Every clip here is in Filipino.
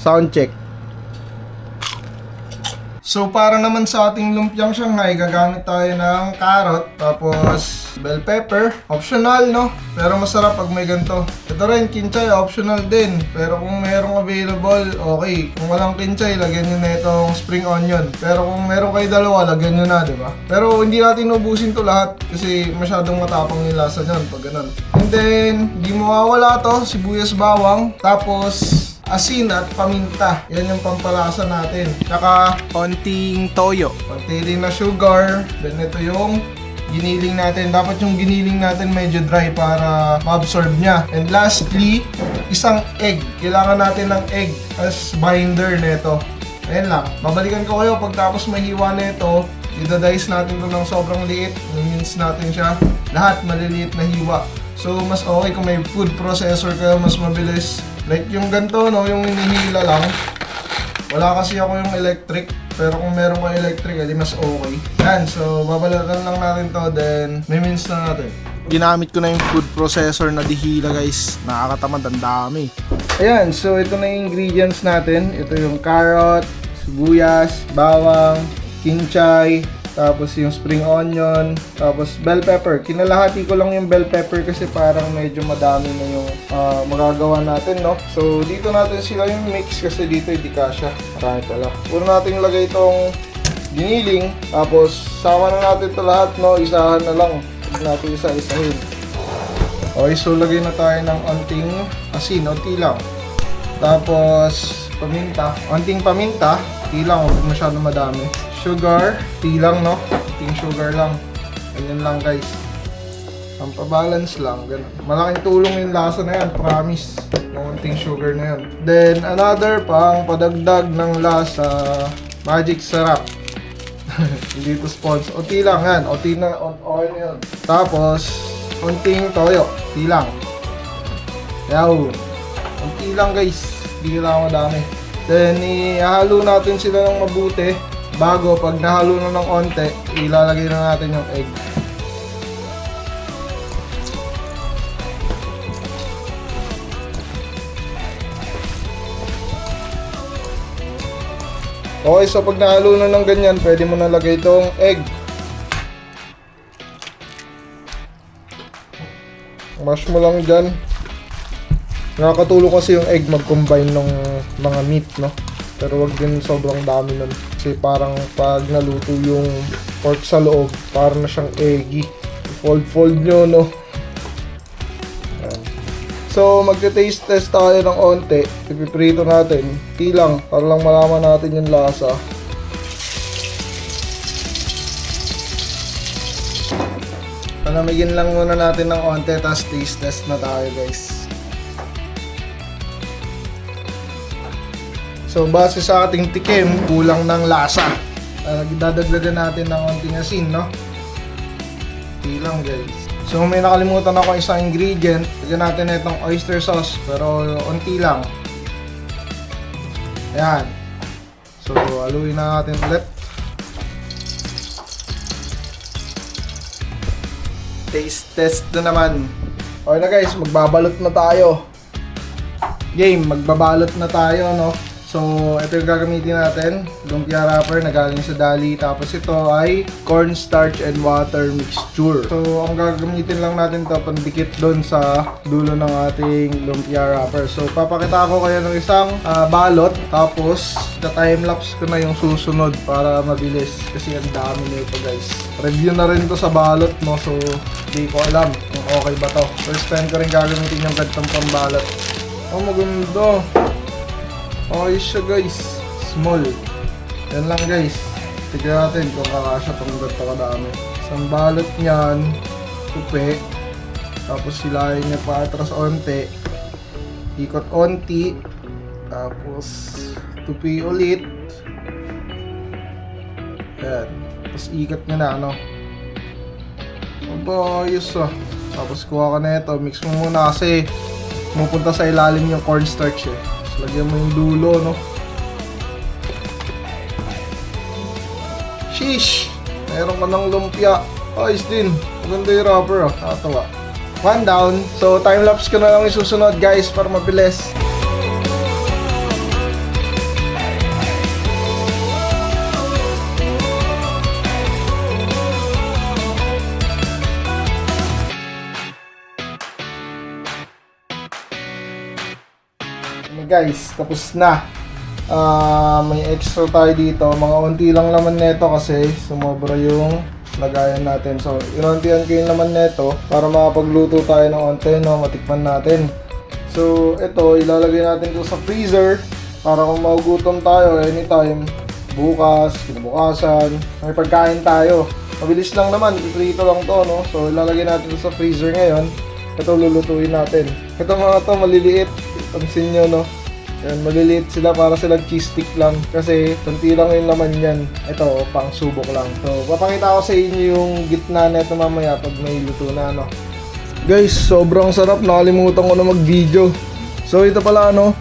Sound check. So para naman sa ating lumpiang Shanghai, gagamit tayo ng carrot, tapos bell pepper. Optional, no? Pero masarap pag may ganito. Ito rin, kinchay, optional din. Pero kung merong available, okay. Kung walang kinchay, lagyan nyo na itong spring onion. Pero kung meron kayo dalawa, lagyan nyo na, diba? Pero hindi natin ubusin to lahat kasi masyadong matapang yung lasa nyan pag ganun. And then, di mawawala to, sibuyas bawang. Tapos asin at paminta. Yan yung pampalasa natin. Tsaka konting toyo. Konti rin na sugar. Then ito yung giniling natin. Dapat yung giniling natin medyo dry para ma-absorb niya. And lastly, isang egg. Kailangan natin ng egg as binder nito. Ayan lang. Babalikan ko kayo pagtapos mahiwa nito. I-dice natin ito ng sobrang liit. I-mince natin siya. Lahat maliliit na hiwa. So mas okay kung may food processor kayo, mas mabilis. Like yung ganito, no, yung hinihila lang. Wala kasi ako yung electric. Pero kung meron ka electric, edi mas okay. Yan, so babalatan lang natin to, then mince na natin. Ginamit ko na yung food processor na dihila, guys. Nakakatamad, ang dami. Ayan, so ito na yung ingredients natin. Ito yung carrot, sibuyas, bawang, kinchay, tapos yung spring onion, tapos bell pepper. Kinalahati ko lang yung bell pepper kasi parang medyo madami na yung magagawa natin, no? So dito natin sila yung mix kasi dito hindi kasya. Marami pala. Puro natin ilagay itong giniling, tapos sama na natin ito lahat, no? Isahan na lang. Huwag natin isa-isahin. Okay, so lagay na tayo ng onting asin, onti lang. Tapos paminta, onting paminta, onti lang, huwag masyado madami. Sugar, tea lang, no? Ting sugar lang. Ganyan lang, guys. Ang pabalance lang, ganun. Malaking tulong yung lasa na yan, promise. Yung ting sugar na yan. Then, another pang padagdag ng lasa, magic sarap. Hindi ito sponsor. Tea lang, yan. Tea na, okay na yun. Tapos, konting toyo. Tea lang. Yaw. Tea lang, guys. Hindi lang madami. Then, ihalo natin sila ng mabuti. Bago, pag nahalo na ng onte, ilalagay na natin yung egg. Okay, so pag nahalo na ng ganyan, pwede mo nalagay itong egg. Mash mo lang dyan. Nakakatulong kasi yung egg mag-combine ng mga meat, no? Pero wag din sobrang dami nun. Kasi parang pag naluto yung pork sa loob, parang na siyang eggy. Fold nyo, no? Ayan. So, magte-taste test tayo ng onte. Ipiprito natin. Lang, para lang malaman natin yung lasa. Palamigin lang muna natin ng onte, tapos taste test na tayo, guys. So, base sa ating tikim, kulang ng lasa. Dadagdagan natin ng konting asin, no? Hindi lang, guys. So, may nakalimutan ako isang ingredient. Lagyan natin na itong oyster sauce, pero onti lang. Ayan. So, haluin na natin ulit. Taste test na naman. Okay na, guys, magbabalot na tayo. Game, magbabalot na tayo, no? So, ito yung gagamitin natin, lumpia wrapper na galing sa Dali. Tapos ito ay cornstarch and water mixture. So, ang gagamitin lang natin ito pandikit doon sa dulo ng ating lumpia wrapper. So, papakita ko kayo ng isang balot. Tapos, timelapse ko na yung susunod para mabilis. Kasi ang dami nito, guys. Review na rin to sa balot, no? So, hindi ko alam kung okay ba to. First time ko rin gagamitin yung gantong pambalot. Oh, maganda. Okay siya, guys. Small. Yan lang, guys. Tignan natin kung kakasya itong ganito kadami. Isang balot niyan, tupi. Tapos silahin niya pa atras onte. Ikot onti. Tapos tupi ulit. Yan. Tapos ikot niya na, ano. Aba, ayos ah. Tapos kuha ka na ito. Mix mo muna kasi pupunta sa ilalim yung cornstarch eh. Lagyan mo yung dulo, no? Sheesh! Meron ka ng lumpia. Ayos din. Maganda yung wrapper, oh. Nakatawa. One down. So, time-lapse ko na lang isusunod, guys, para mabilis. guys, tapos na. May extra tayo dito. Mga unti lang laman neto kasi sumobra yung lagayan natin. So, inuntihan ko yung laman neto para makapagluto tayo ng onte, no? Matikman natin. So, ito, ilalagay natin ito sa freezer para kung magugutom tayo anytime, bukas, kinabukasan, may pagkain tayo. Mabilis lang naman, iprito lang to, no? So, ilalagay natin ito sa freezer ngayon. Ito, lulutuin natin. Ito mga to, maliliit. Pansin nyo, no? Yan, maliliit sila para silang cheese stick lang. Kasi, tanti lang yung laman yan. Ito, pang subok lang. So, papakita ko sa inyo yung gitna neto mamaya pag may luto na, no? Guys, sobrang sarap. Nakalimutan ko na mag-video. So, ito pala, no?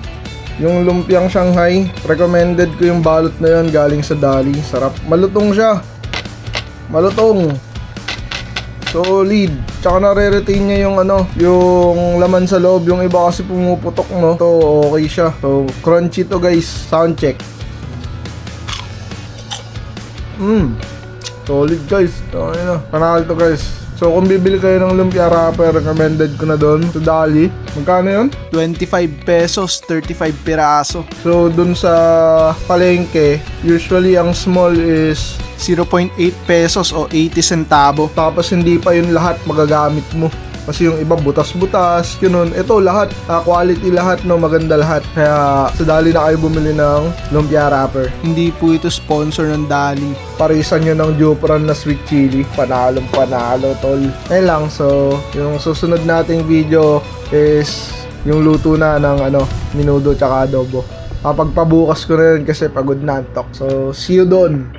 Yung lumpiang Shanghai. Recommended ko yung balot na yun galing sa Dali. Sarap. Malutong siya. Malutong. Solid. Tsaka nare-retain niya yung yung laman sa loob. Yung iba kasi pumuputok, no? So, okay siya. So, crunchy to, guys. Sound check. Solid, guys. Okay na. Panakal to, guys. So, kung bibili kayo ng lumpia wrapper, recommended ko na doon sa Dali. Magkano yun? 25 pesos, 35 piraso. So, dun sa palengke, usually ang small is 0.8 pesos o 80 centavo. tapos hindi pa yun lahat magagamit mo. Kasi yung iba butas-butas, yun. Ito lahat, quality lahat, no, maganda lahat. Kaya sa Dali na kayo bumili ng lumpia wrapper. Hindi po ito sponsor ng Dali. Parisan nyo ng Jupran na sweet chili. Panalong panalo, tol. Ayun lang, so yung susunod nating video is yung luto na ng minudo tsaka adobo. Kapag pabukas ko na yun kasi pagod na antok. So, see you doon.